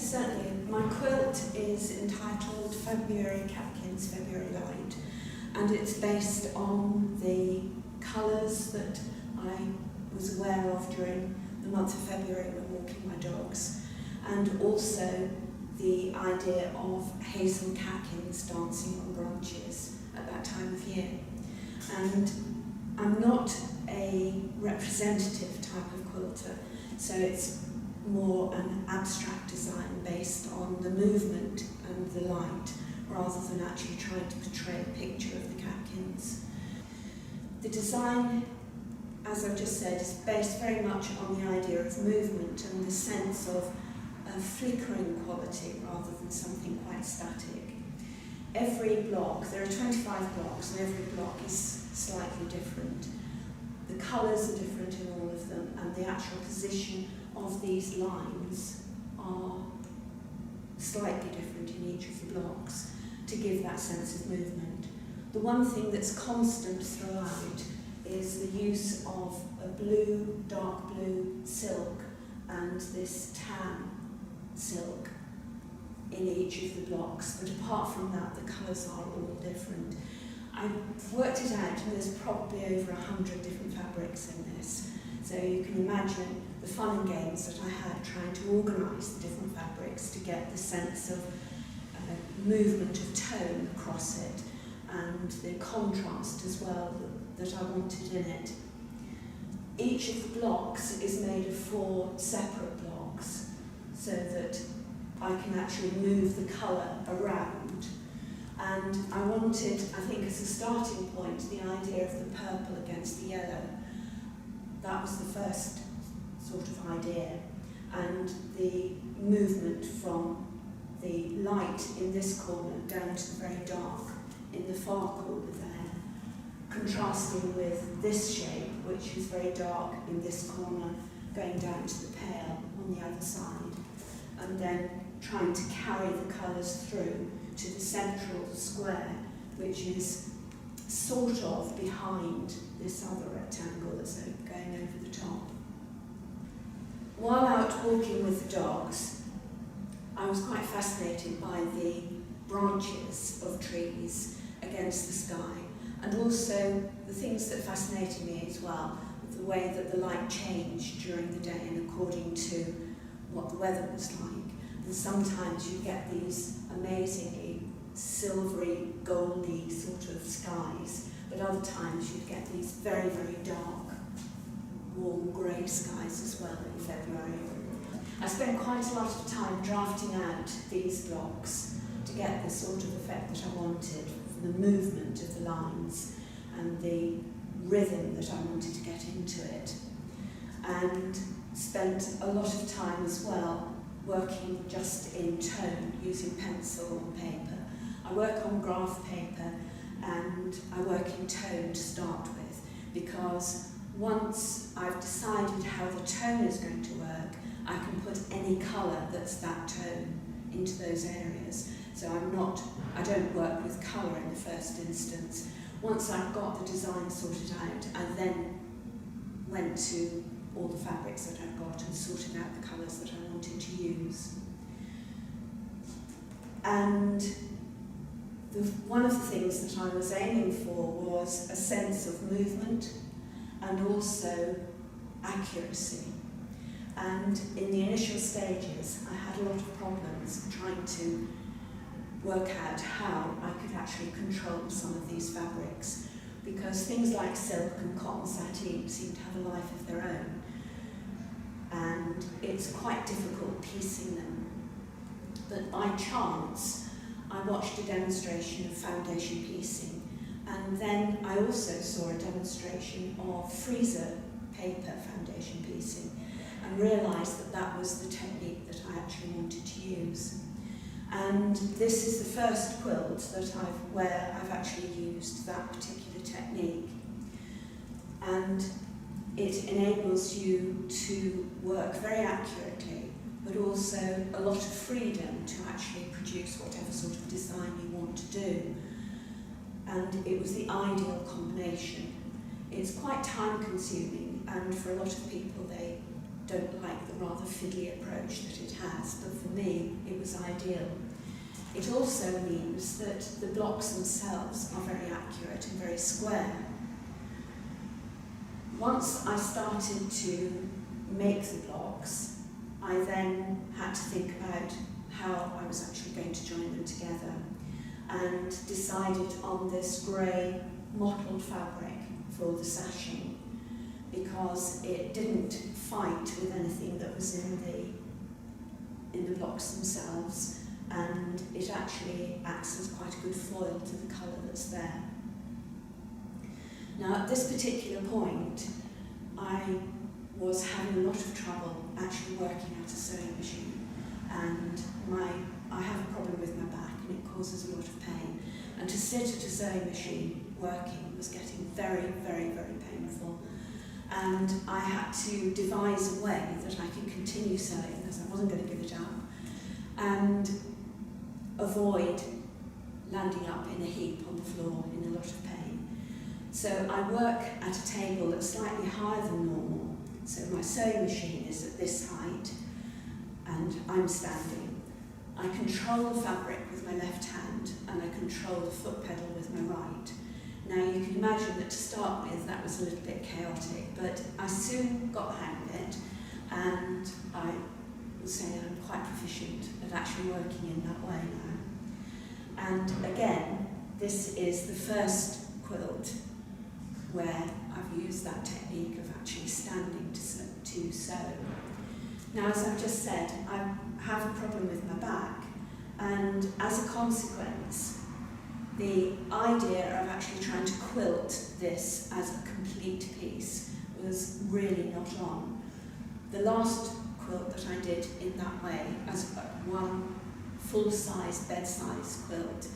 Yes, certainly. My quilt is entitled February Caktins, February Light, and it's based on the colours that I was aware of during the month of February when walking my dogs, and also the idea of hazel catkins dancing on branches at that time of year. And I'm not a representative type of quilter, so it's more an abstract design based on the movement and the light, rather than actually trying to portray a picture of the catkins. The design, as I've just said, is based very much on the idea of movement and the sense of a flickering quality rather than something quite static. Every block, there are 25 blocks, and every block is slightly different. The colours are different in all of them, and the actual position of these lines are slightly different in each of the blocks to give that sense of movement. The one thing that's constant throughout is the use of a blue, dark blue silk and this tan silk in each of the blocks, but apart from that the colours are all different. I've worked it out, and there's probably over 100 different fabrics in this, so you can imagine the fun and games that I had trying to organise the different fabrics to get the sense of movement of tone across it, and the contrast as well that I wanted in it. Each of the blocks is made of 4 separate blocks, so that I can actually move the colour around. And I wanted, I think as a starting point, the idea of the purple against the yellow. That was the first sort of idea. And the movement from the light in this corner down to the very dark in the far corner there, contrasting with this shape, which is very dark in this corner, going down to the pale on the other side, and then trying to carry the colours through to the central square, which is sort of behind this other rectangle that's going over the top. While out walking with the dogs, I was quite fascinated by the branches of trees against the sky, and also the things that fascinated me as well, the way that the light changed during the day and according to what the weather was like. And sometimes you get these amazingly silvery, goldy sort of skies, but other times you get these very, very dark, warm grey skies as well in February. I spent quite a lot of time drafting out these blocks to get the sort of effect that I wanted, for the movement of the lines and the rhythm that I wanted to get into it. And spent a lot of time as well working just in tone, using pencil and paper. I work on graph paper and I work in tone to start with, because once I've decided how the tone is going to work, I can put any colour that's that tone into those areas. So I don't work with colour in the first instance. Once I've got the design sorted out, I then went to all the fabrics that I've got and sorted out the colours that I wanted to use. And one of the things that I was aiming for was a sense of movement and also accuracy. And in the initial stages, I had a lot of problems trying to work out how I could actually control some of these fabrics, because things like silk and cotton sateen seem to have a life of their own, and it's quite difficult piecing them. But by chance, I watched a demonstration of foundation piecing, and then I also saw a demonstration of freezer paper foundation piecing, and realised that that was the technique that I actually wanted to use. And this is the first quilt where I've actually used that particular technique. And it enables you to work very accurately, but also a lot of freedom to actually produce whatever sort of design you want to do. And it was the ideal combination. It's quite time consuming, and for a lot of people they don't like the rather fiddly approach that it has, but for me it was ideal. It also means that the blocks themselves are very accurate and very square. Once I started to make the blocks, I then had to think about how I was actually going to join them together, and decided on this grey mottled fabric for the sashing, because it didn't fight with anything that was in the blocks themselves, and it actually acts as quite a good foil to the colour that's there. Now, at this particular point, I was having a lot of trouble actually working at a sewing machine, and I have a problem with my back and it causes a lot of pain, and to sit at a sewing machine working was getting very, very, very painful, and I had to devise a way that I could continue sewing, because I wasn't going to give it up, and avoid landing up in a heap on the floor in a lot of pain. So I work at a table that's slightly higher than normal, so my sewing machine is at this height and I'm standing. I control the fabric with my left hand and I control the foot pedal with my right. Now you can imagine that to start with that was a little bit chaotic, but I soon got the hang of it, and I would say I'm quite proficient at actually working in that way now. And again, this is the first quilt where I've used that technique of actually standing to sew. Now, as I've just said, I have a problem with my back, and as a consequence, the idea of actually trying to quilt this as a complete piece was really not on. The last quilt that I did in that way, as one full-size bed-size quilt,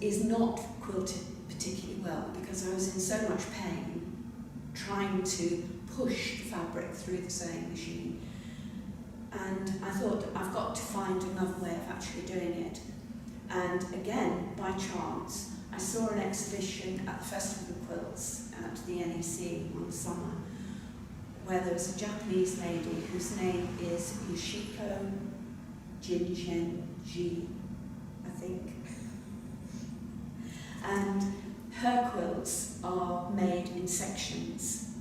is not quilted particularly well, because I was in so much pain trying to push the fabric through the sewing machine. And I thought, I've got to find another way of actually doing it. And again, by chance, I saw an exhibition at the Festival of Quilts at the NEC one summer, where there was a Japanese lady whose name is Yoshiko Jinjen-ji, I think. And her quilts are made in sections.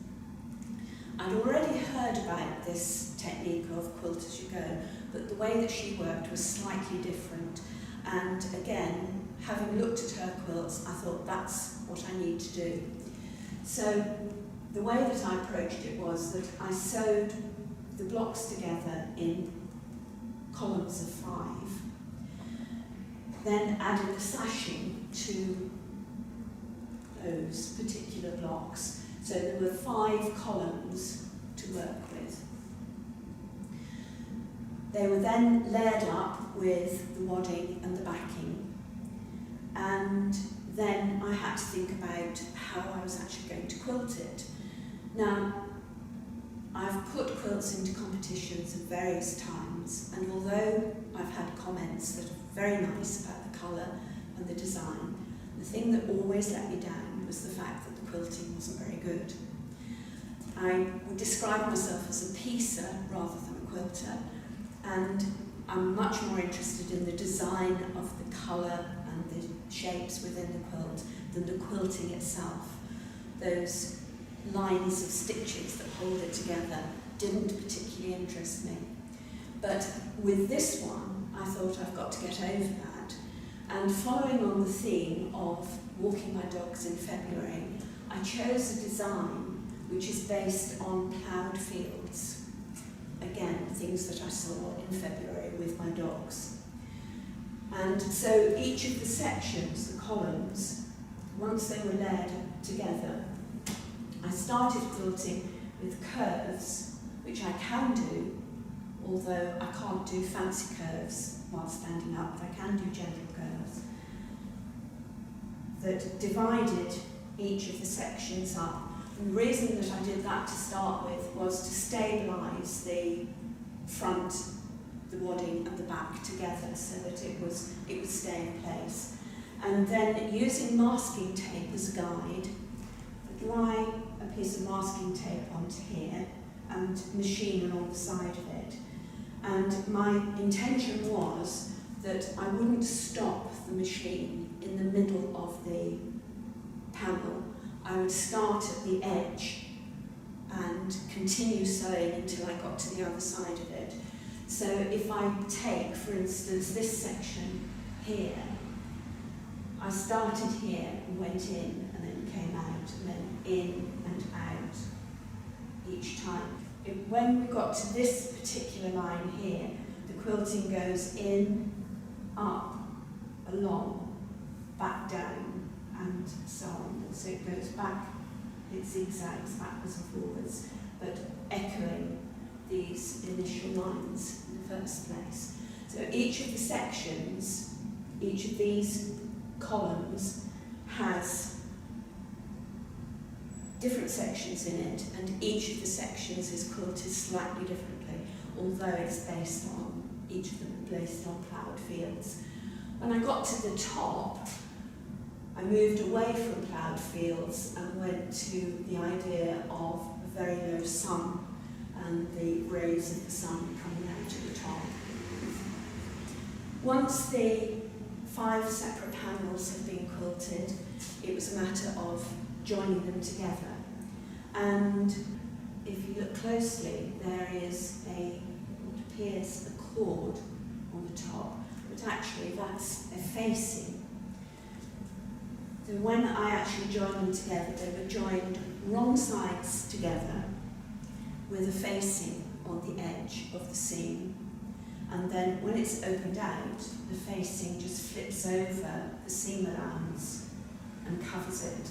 I'd already heard about this technique of quilt as you go, but the way that she worked was slightly different. And again, having looked at her quilts, I thought that's what I need to do. So the way that I approached it was that I sewed the blocks together in columns of 5, then added the sashing to those particular blocks. So there were 5 columns to work with. They were then layered up with the wadding and the backing, and then I had to think about how I was actually going to quilt it. Now, I've put quilts into competitions at various times, and although I've had comments that are very nice about the colour and the design, the thing that always let me down was the fact that the quilting wasn't very good. I would describe myself as a piecer rather than a quilter, and I'm much more interested in the design of the colour and the shapes within the quilt than the quilting itself. Those lines of stitches that hold it together didn't particularly interest me. But with this one, I thought I've got to get over that. And following on the theme of walking my dogs in February, I chose a design which is based on ploughed fields. Again, things that I saw in February with my dogs. And so each of the sections, the columns, once they were layered together, I started quilting with curves, which I can do, although I can't do fancy curves while standing up, but I can do gentle curves, that divided each of the sections up. And the reason that I did that to start with was to stabilise the front, the wadding and the back together so that it would stay in place. And then using masking tape as a guide, apply a piece of masking tape onto here and machine along the side of it. And my intention was that I wouldn't stop the machine in the middle of the panel. I would start at the edge and continue sewing until I got to the other side of it. So if I take, for instance, this section here, I started here and went in and then came out and then in and out each time. When we got to this particular line here, the quilting goes in, up, along, back down, and so on. So it goes back, it zigzags backwards and forwards, but echoing these initial lines in the first place. So each of the sections, each of these columns has different sections in it, and each of the sections is quilted slightly differently, although it's based on, each of them based on ploughed fields. When I got to the top, I moved away from ploughed fields and went to the idea of a very low sun and the rays of the sun coming out at the top. Once the 5 separate panels had been quilted, it was a matter of joining them together. And if you look closely, there is what appears a cord on the top, but actually that's a facing. So when I actually joined them together, they were joined wrong sides together with a facing on the edge of the seam. And then when it's opened out, the facing just flips over the seam allowance and covers it.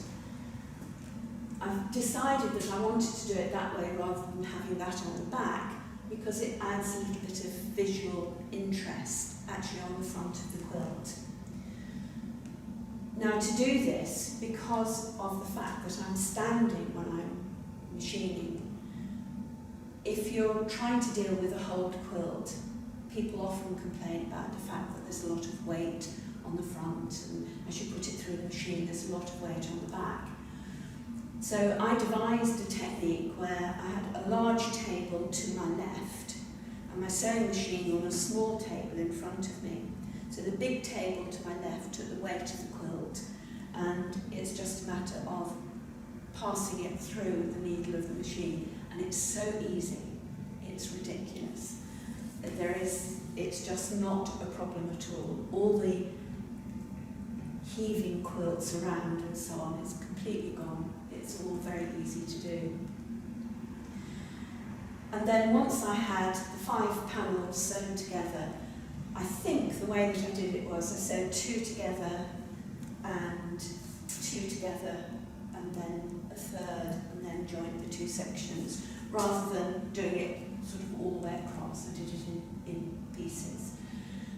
I've decided that I wanted to do it that way rather than having that on the back, because it adds a little bit of visual interest actually on the front of the quilt. Now, to do this, because of the fact that I'm standing when I'm machining, if you're trying to deal with a whole quilt, people often complain about the fact that there's a lot of weight on the front, and as you put it through the machine, there's a lot of weight on the back. So I devised a technique where I had a large table to my left and my sewing machine on a small table in front of me. So the big table to my left took the weight of the quilt, and it's just a matter of passing it through the needle of the machine, and it's so easy, it's ridiculous. It's just not a problem at all. All the heaving quilts around and so on is completely gone. It's all very easy to do. And then once I had the 5 panels sewn together, I think the way that I did it was I sewed 2 together and 2 together and then a third and then joined the 2 sections, rather than doing it sort of all the way across. I did it in pieces.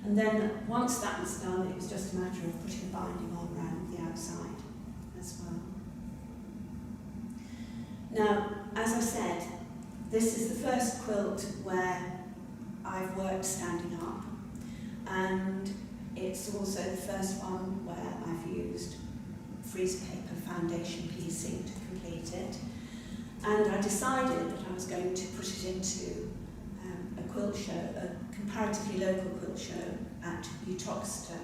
And then once that was done, it was just a matter of putting a binding on around the outside as well. Now, as I said, this is the first quilt where I've worked standing up, and it's also the first one where I've used freeze paper foundation piecing to complete it. And I decided that I was going to put it into a quilt show, a comparatively local quilt show at Uttoxeter.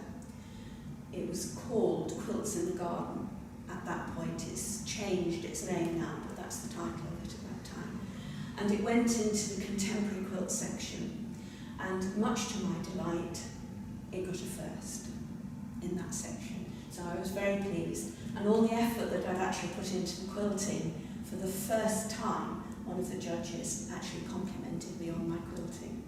It was called Quilts in the Garden at that point. It's changed its name now, but that's the title of it at that time. And it went into the contemporary quilt section, and much to my delight, it got a first in that section. So I was very pleased. And all the effort that I'd actually put into the quilting, for the first time, one of the judges actually complimented me on my quilting.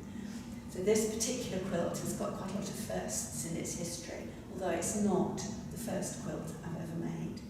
So this particular quilt has got quite a lot of firsts in its history, although it's not the first quilt I've ever made.